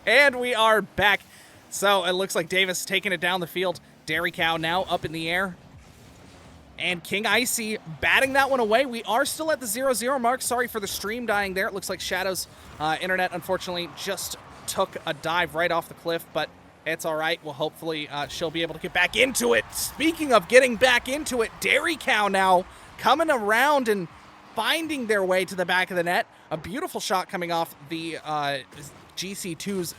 And we are back. So it looks like Davis taking it down the field. Dairy Cow now up in the air. And King Icy batting that one away. We are still at the 0-0 mark. Sorry for the stream dying there. It looks like Shadow's internet, unfortunately, just took a dive right off the cliff, but it's all right. Well, hopefully she'll be able to get back into it. Speaking of getting back into it, Dairy Cow now coming around and finding their way to the back of the net. A beautiful shot coming off the GC2's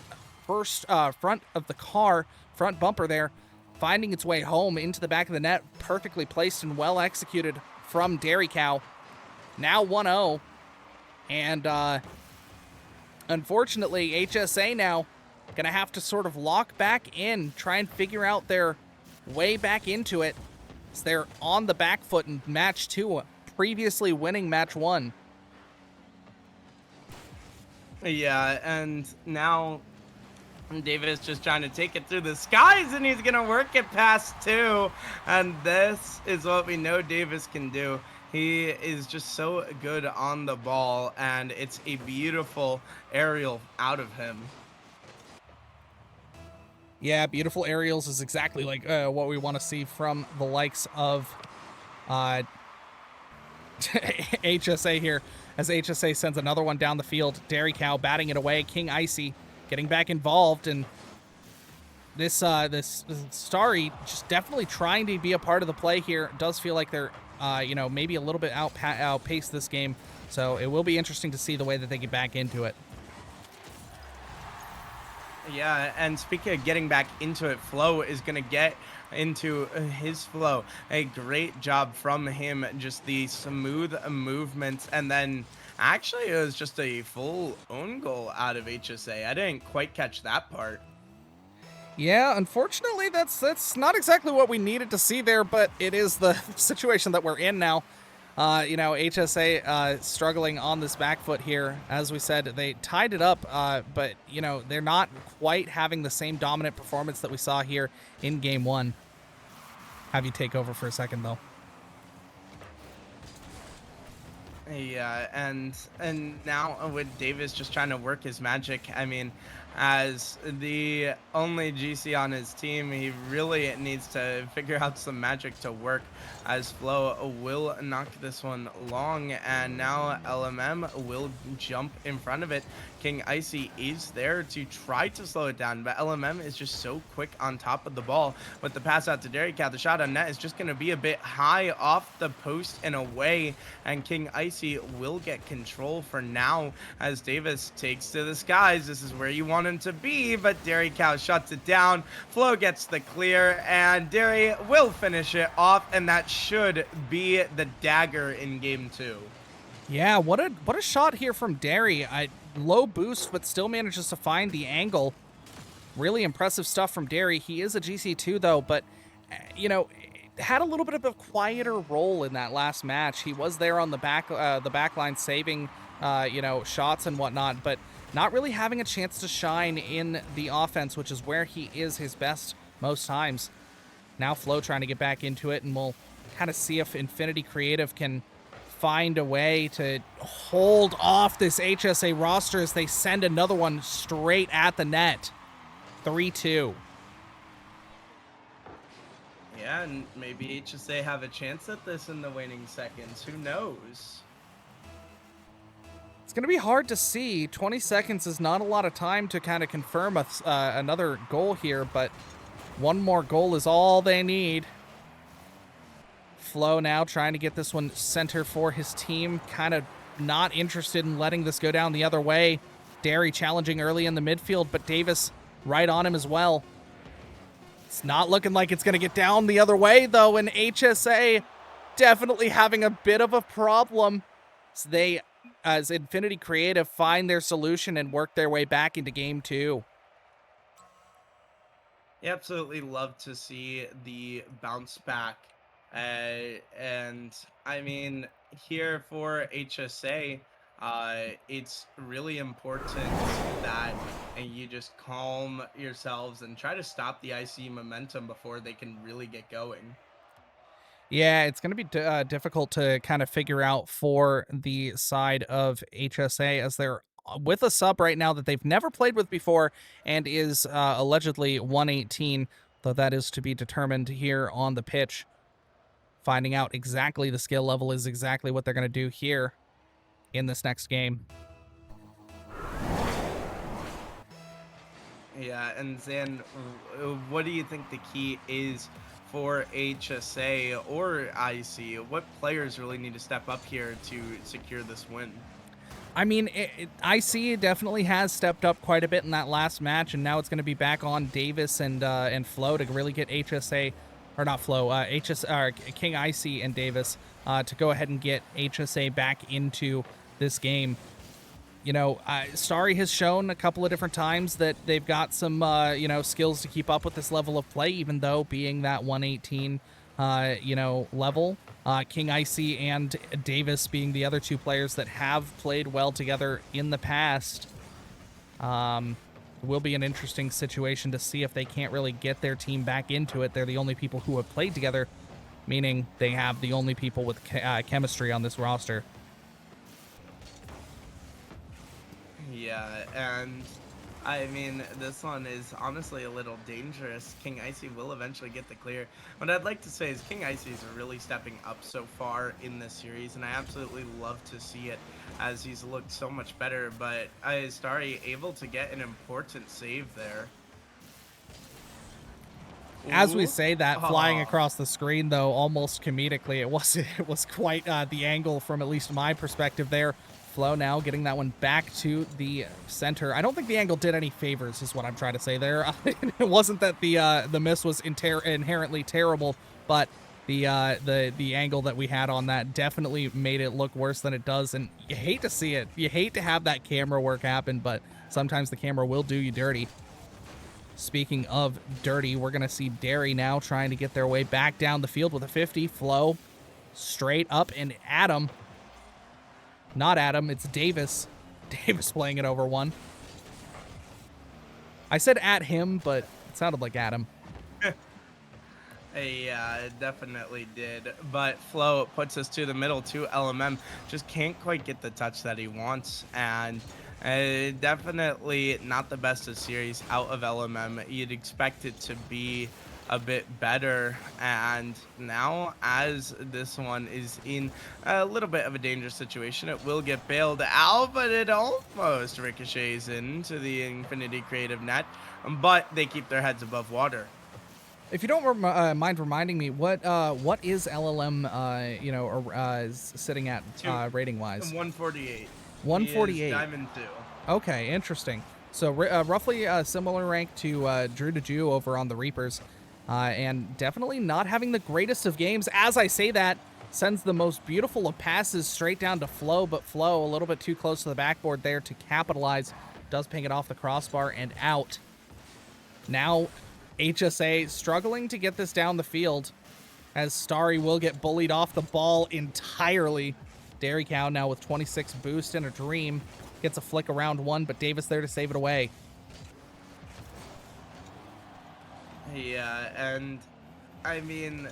first front of the car, front bumper there, finding its way home into the back of the net. Perfectly placed and well executed from Dairy Cow. Now 1-0. And unfortunately, HSA now going to have to sort of lock back in, try and figure out their way back into it. So they're on the back foot in match 2, previously winning match 1. Yeah, and now Davis just trying to take it through the skies, and he's going to work it past 2. And this is what we know Davis can do. He is just so good on the ball, and it's a beautiful aerial out of him. Yeah, beautiful aerials is exactly like what we want to see from the likes of HSA here, as HSA sends another one down the field. Dairy Cow batting it away. King Icy getting back involved, and this Starry just definitely trying to be a part of the play here. It does feel like they're maybe a little bit outpaced this game, so it will be interesting to see the way that they get back into it. Yeah, and speaking of getting back into it, Flo is going to get into his flow. A great job from him, just the smooth movements, and then actually it was just a full own goal out of HSA. I didn't quite catch that part. Yeah, unfortunately, that's not exactly what we needed to see there, but it is the situation that we're in now. HSA struggling on this back foot here. As we said, they tied it up, but, they're not quite having the same dominant performance that we saw here in Game 1. Have you take over for a second, though. Yeah, and now with Davis just trying to work his magic, I mean, as the only GC on his team, he really needs to figure out some magic to work, as Flo will knock this one long, and now LMM will jump in front of it. King Icy is there to try to slow it down, but LMM is just so quick on top of the ball. With the pass out to Dairy Cow, the shot on net is just going to be a bit high off the post and away, and King Icy will get control for now as Davis takes to the skies. This is where you want him to be, but Dairy Cow shuts it down. Flo gets the clear, and Dairy will finish it off, and that should be the dagger in Game 2. Yeah, what a shot here from Dairy. Low boost, but still manages to find the angle. Really impressive stuff from Dairy. He is a GC2 though, but had a little bit of a quieter role in that last match. He was there on the back line saving shots and whatnot, but not really having a chance to shine in the offense, which is where he is his best most times. Now Flo trying to get back into it, and we'll kind of see if Infinity Creative can find a way to hold off this HSA roster as they send another one straight at the net. 3-2. Yeah, and maybe HSA have a chance at this in the waning seconds. Who knows? It's going to be hard to see. 20 seconds is not a lot of time to kind of confirm another goal here, but one more goal is all they need. Flo now trying to get this one center for his team. Kind of not interested in letting this go down the other way. Dairy challenging early in the midfield, but Davis right on him as well. It's not looking like it's going to get down the other way, though, and HSA definitely having a bit of a problem. So they, as Infinity Creative, find their solution and work their way back into Game 2. You absolutely love to see the bounce back. And I mean, here for HSA, it's really important that you just calm yourselves and try to stop the IC momentum before they can really get going. Yeah, it's going to be difficult to kind of figure out for the side of HSA, as they're with a sub right now that they've never played with before and is allegedly 118, though that is to be determined here on the pitch. Finding out exactly the skill level is exactly what they're going to do here in this next game. Yeah, and Zan, what do you think the key is for HSA or IC? What players really need to step up here to secure this win? I mean, IC definitely has stepped up quite a bit in that last match, and now it's going to be back on Davis and Flo to really get HSA, or not Flo, King IC and Davis to go ahead and get HSA back into this game. You know, Starry has shown a couple of different times that they've got some, skills to keep up with this level of play, even though being that 118, level. King IC and Davis being the other two players that have played well together in the past. Will be an interesting situation to see if they can't really get their team back into it. They're the only people who have played together, meaning they have the only people with chemistry on this roster. Yeah, and I mean, this one is honestly a little dangerous. King Icy will eventually get the clear. What I'd like to say is King Icy is really stepping up so far in this series, and I absolutely love to see it as he's looked so much better. But is Starry able to get an important save there? As we Ooh. say that, flying Aw. across the screen, though, almost comedically, it was quite the angle from at least my perspective there. Flo now getting that one back to the center. I don't think the angle did any favors, is what I'm trying to say there. It wasn't that the miss was inherently terrible, but the angle that we had on that definitely made it look worse than it does, and you hate to see it. You hate to have that camera work happen, but sometimes the camera will do you dirty. Speaking of dirty, we're going to see Derry now trying to get their way back down the field with a 50. Flo straight up, and Adam. Not Adam, it's Davis. Davis playing it over one. I said at him, but it sounded like Adam. Yeah, it definitely did. But Flo puts us to the middle to LMM. Just can't quite get the touch that he wants. And definitely not the best of series out of LMM. You'd expect it to be a bit better, and now as this one is in a little bit of a dangerous situation, it will get bailed out, but it almost ricochets into the Infinity Creative net, but they keep their heads above water. If you don't mind reminding me, what is LLM is sitting at rating wise? 148. 148. He is Diamond 2. Okay, interesting. So roughly a similar rank to Drew the Jew over on the Reapers. And definitely not having the greatest of games. As I say that, sends the most beautiful of passes straight down to Flo, but Flo a little bit too close to the backboard there to capitalize. Does ping it off the crossbar and out. Now, HSA struggling to get this down the field, as Starry will get bullied off the ball entirely. Dairy Cow now with 26 boost and a dream. Gets a flick around one, but Davis there to save it away. Yeah, and I mean,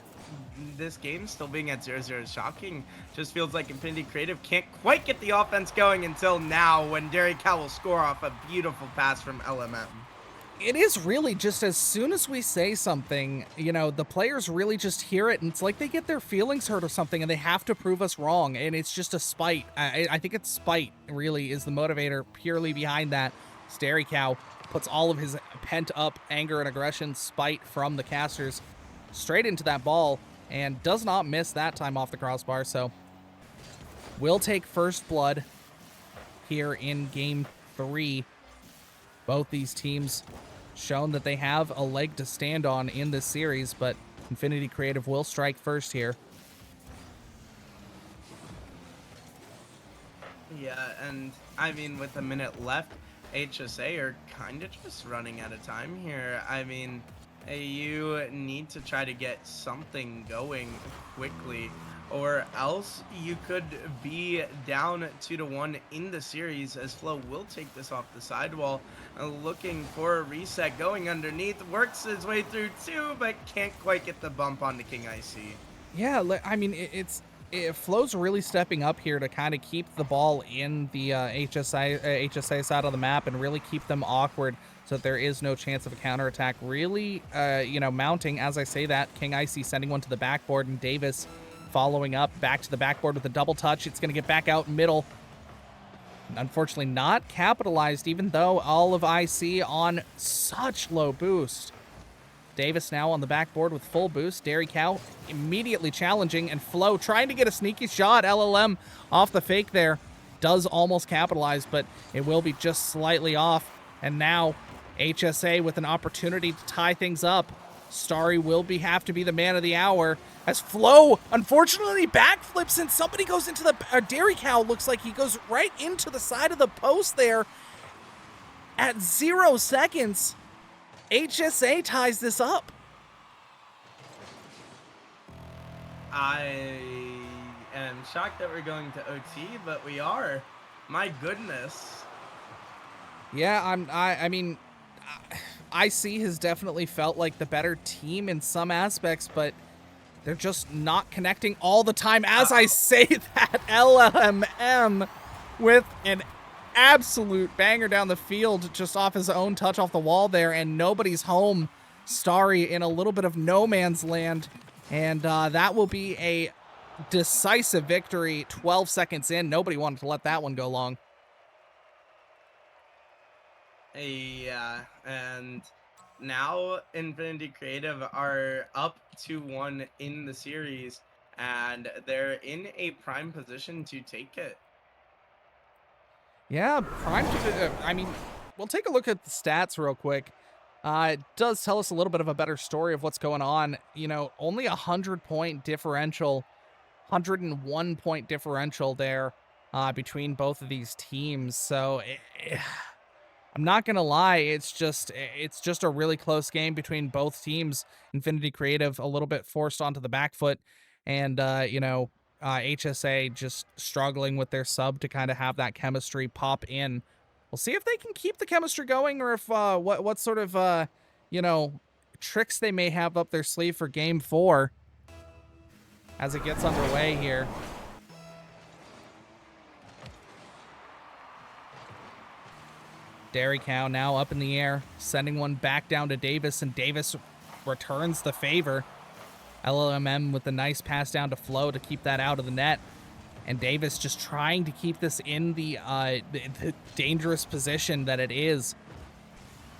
this game still being at 0-0 is shocking. Just feels like Infinity Creative can't quite get the offense going until now, when Derry Cow will score off a beautiful pass from LMM. It is really just as soon as we say something, the players really just hear it, and it's like they get their feelings hurt or something, and they have to prove us wrong, and it's just a spite. I think it's spite, really, is the motivator purely behind that. Dairy Cow puts all of his pent-up anger and aggression, spite from the casters straight into that ball, and does not miss that time off the crossbar, so we'll take first blood here in Game 3. Both these teams shown that they have a leg to stand on in this series, but Infinity Creative will strike first here. Yeah, and I mean, with a minute left, HSA are kind of just running out of time here. I mean, you need to try to get something going quickly, or else you could be down 2-1 in the series, as Flo will take this off the sidewall, looking for a reset, going underneath, works his way through two, but can't quite get the bump onto King IC. Yeah, I mean, it's Flo's really stepping up here to kind of keep the ball in the HSA side of the map and really keep them awkward so that there is no chance of a counterattack. Really, mounting, as I say that, King Icy sending one to the backboard, and Davis following up back to the backboard with a double touch. It's going to get back out middle. Unfortunately not capitalized, even though all of IC on such low boost. Davis now on the backboard with full boost. Dairy Cow immediately challenging, and Flo trying to get a sneaky shot. LLM off the fake there. Does almost capitalize, but it will be just slightly off. And now HSA with an opportunity to tie things up. Starry will have to be the man of the hour as Flo unfortunately backflips and somebody goes into the Dairy Cow. Looks like he goes right into the side of the post there at 0 seconds. HSA ties this up. I am shocked that we're going to OT, but we are. My goodness. Yeah, I mean, IC has definitely felt like the better team in some aspects, but they're just not connecting all the time. As I say that, LLM with an absolute banger down the field, just off his own touch off the wall there, and nobody's home. Starry in a little bit of no man's land, and that will be a decisive victory 12 seconds in. Nobody wanted to let that one go long. Yeah, and now Infinity Creative are up 2-1 in the series, and they're in a prime position to take it. Yeah, I mean, we'll take a look at the stats real quick. It does tell us a little bit of a better story of what's going on. You know, only 100-point differential, 101-point differential there between both of these teams. So I'm not gonna lie, it's just a really close game between both teams. Infinity Creative a little bit forced onto the back foot, and HSA just struggling with their sub to kind of have that chemistry pop in. We'll see if they can keep the chemistry going, or if what sort of tricks they may have up their sleeve for game 4 as it gets underway here. Dairy Cow now up in the air, sending one back down to Davis, and Davis returns the favor. LLM with a nice pass down to Flo to keep that out of the net. And Davis just trying to keep this in the dangerous position that it is.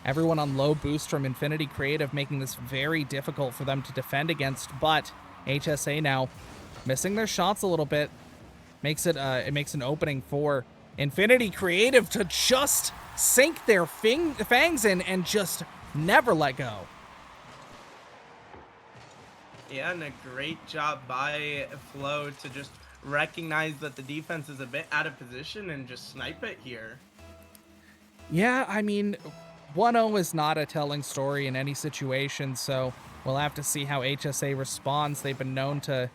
Everyone on low boost from Infinity Creative, making this very difficult for them to defend against. But HSA now missing their shots a little bit. It makes an opening for Infinity Creative to just sink their fangs in and just never let go. Yeah, and a great job by Flo to just recognize that the defense is a bit out of position and just snipe it here. Yeah, I mean, 1-0 is not a telling story in any situation, so we'll have to see how HSA responds. They've been known to,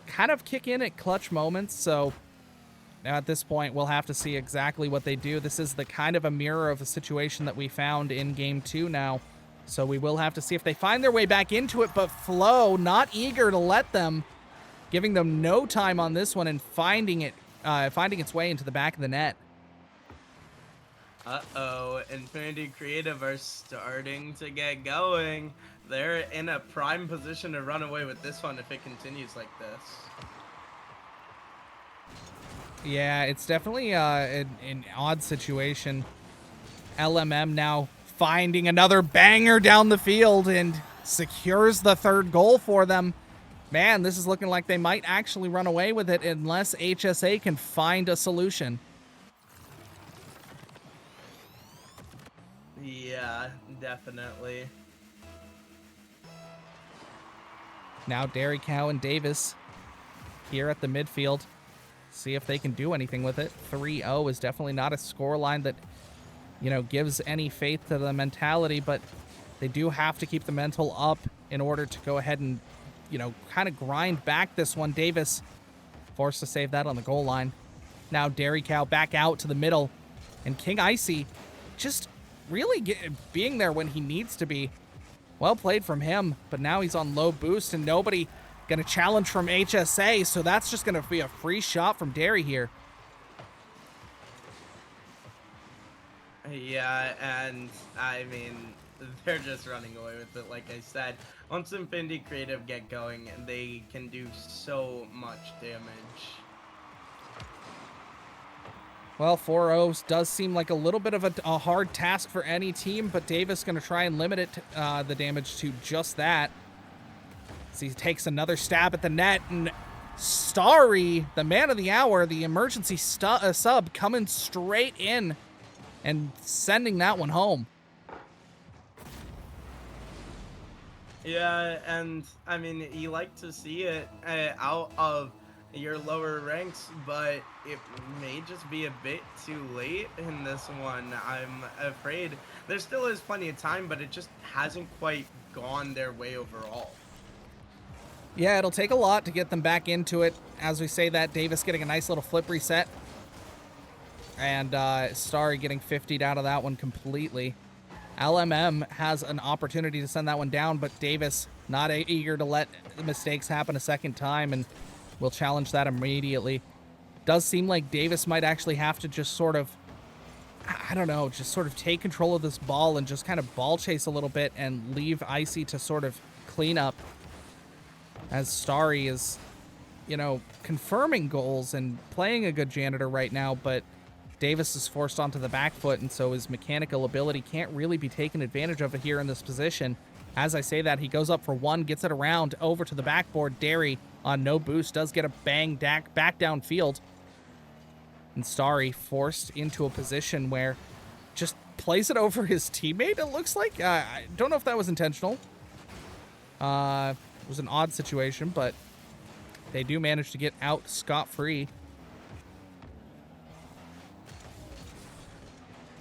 kind of kick in at clutch moments, so at this point, we'll have to see exactly what they do. This is the kind of a mirror of a situation that we found in Game 2 now, so we will have to see if they find their way back into it, but Flo not eager to let them, giving them no time on this one and finding its way into the back of the net. Uh-oh, Infinity Creative are starting to get going. They're in a prime position to run away with this one if it continues like this. Yeah, it's definitely an odd situation. LMM now finding another banger down the field and secures the third goal for them. Man, this is looking like they might actually run away with it unless HSA can find a solution. Yeah, definitely. Now Dairy Cow and Davis here at the midfield. See if they can do anything with it. 3-0 is definitely not a scoreline that, gives any faith to the mentality, but they do have to keep the mental up in order to go ahead and, kind of grind back this one. Davis forced to save that on the goal line. Now Dairy Cow back out to the middle, and King Icy just really being there when he needs to be. Well played from him, but now he's on low boost, and nobody Gonna challenge from HSA, so that's just gonna be a free shot from Derry here. Yeah, and I mean, they're just running away with it. Like I said, once Infinity Creative get going, they can do so much damage. Well, 4-0 does seem like a little bit of a hard task for any team, but Davis going to try and limit it, the damage to just that. As he takes another stab at the net, and Starry, the man of the hour, the emergency sub, coming straight in and sending that one home. Yeah, and I mean, you like to see it out of your lower ranks, but it may just be a bit too late in this one. I'm afraid there still is plenty of time, but it just hasn't quite gone their way overall. Yeah, it'll take a lot to get them back into it. As we say that, Davis getting a nice little flip reset. And Starry getting 50'd out of that one completely. LMM has an opportunity to send that one down, but Davis not eager to let the mistakes happen a second time, and will challenge that immediately. Does seem like Davis might actually have to just sort of, I don't know, just sort of take control of this ball and just kind of ball chase a little bit and leave Icy to sort of clean up, as Starry is, you know, confirming goals and playing a good janitor right now, but Davis is forced onto the back foot, and so his mechanical ability can't really be taken advantage of here in this position. As I say that, he goes up for one, gets it around over to the backboard. Derry on no boost does get a bang back downfield. And Starry forced into a position where just plays it over his teammate, it looks like. I don't know if that was intentional. It was an odd situation, but they do manage to get out scot-free.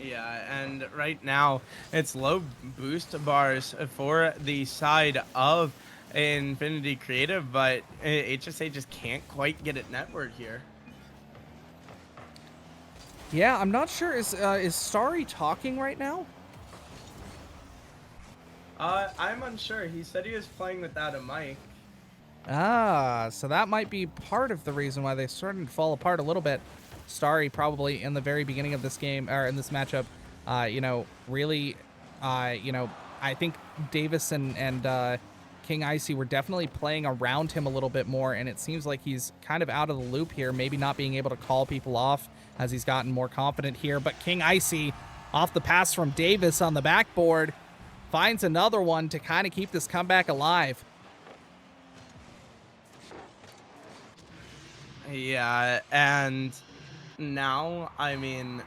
Yeah, and right now it's low boost bars for the side of Infinity Creative, but HSA just can't quite get it netward here. Yeah, I'm not sure. Is Starry talking right now? I'm unsure. He said he was playing without a mic. Ah, so that might be part of the reason why they're starting to fall apart a little bit. Starry probably in the very beginning of this game, or in this matchup, you know, really, you know, I think Davis and King Icy were definitely playing around him a little bit more, and it seems like he's kind of out of the loop here, maybe not being able to call people off as he's gotten more confident here. But King Icy, off the pass from Davis on the backboard, finds another one to kind of keep this comeback alive. Yeah, and now, I mean,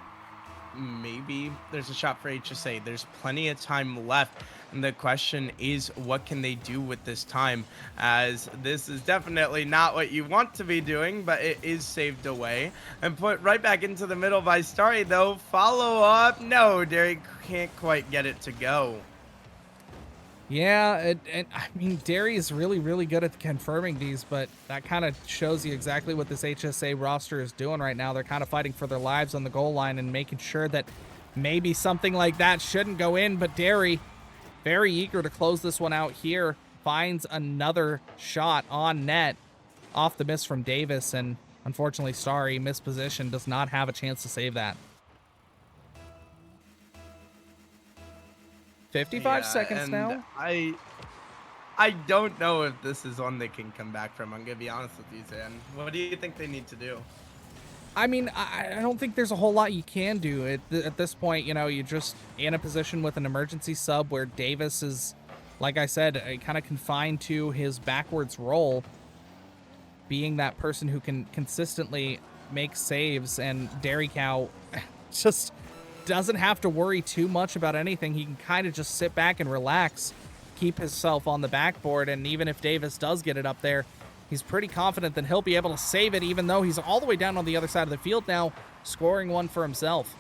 maybe there's a shot for HSA. There's plenty of time left. And the question is, what can they do with this time? As this is definitely not what you want to be doing, but it is saved away and put right back into the middle by Starry, though. Follow up. No, Derry can't quite get it to go. Yeah, and I mean, Derry is really, really good at confirming these, but that kind of shows you exactly what this HSA roster is doing right now. They're kind of fighting for their lives on the goal line and making sure that maybe something like that shouldn't go in, but Derry, very eager to close this one out here, finds another shot on net off the miss from Davis, and unfortunately, Starry, misposition, does not have a chance to save that. 55 seconds now. I don't know if this is one they can come back from. I'm gonna be honest with you, Zan. What do you think they need to do? I mean, I don't think there's a whole lot you can do. At this point, you know, you're just in a position with an emergency sub where Davis is, like I said, kind of confined to his backwards role, being that person who can consistently make saves, and Derry Cow just doesn't have to worry too much about anything. He can kind of just sit back and relax, keep himself on the backboard, and even if Davis does get it up there, he's pretty confident that he'll be able to save it, even though he's all the way down on the other side of the field now, scoring one for himself.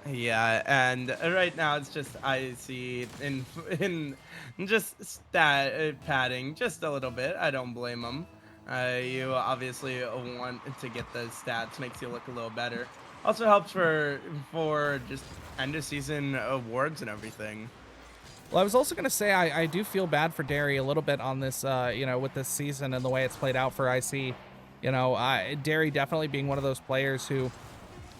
Yeah, and right now it's just I see in just stat padding just a little bit. I don't blame him. You obviously want to get those stats, makes you look a little better. Also helps for just end of season awards and everything. Well, I was also going to say I do feel bad for Derry a little bit on this, with this season and the way it's played out for IC. Derry definitely being one of those players who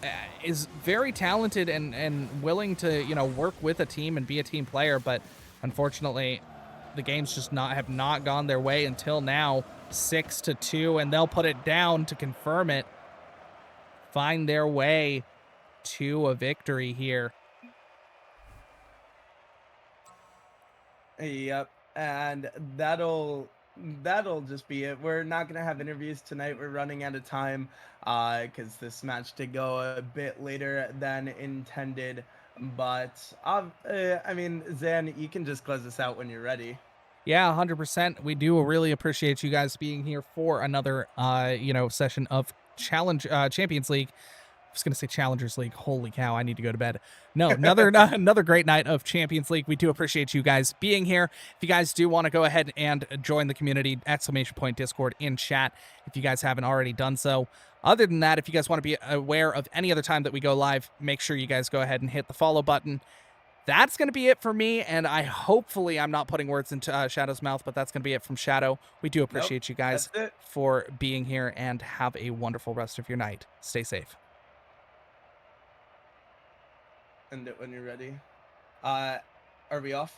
uh, is very talented and willing to work with a team and be a team player, but unfortunately, the games just have not gone their way until now. 6-2, and they'll put it down to confirm it. Find their way to a victory here. Yep, and that'll just be it. We're not gonna have interviews tonight. We're running out of time, because this match did go a bit later than intended. But I mean, Zan, you can just close this out when you're ready. Yeah, 100%. We do really appreciate you guys being here for another, session of Champions League. I was going to say Challengers League. Holy cow, I need to go to bed. No, another great night of Champions League. We do appreciate you guys being here. If you guys do want to go ahead and join the community, ! Discord in chat if you guys haven't already done so. Other than that, if you guys want to be aware of any other time that we go live, make sure you guys go ahead and hit the follow button. That's going to be it for me, and hopefully I'm not putting words into Shadow's mouth, but that's going to be it from Shadow. We do appreciate you guys for being here, and have a wonderful rest of your night. Stay safe. End it when you're ready. Are we off?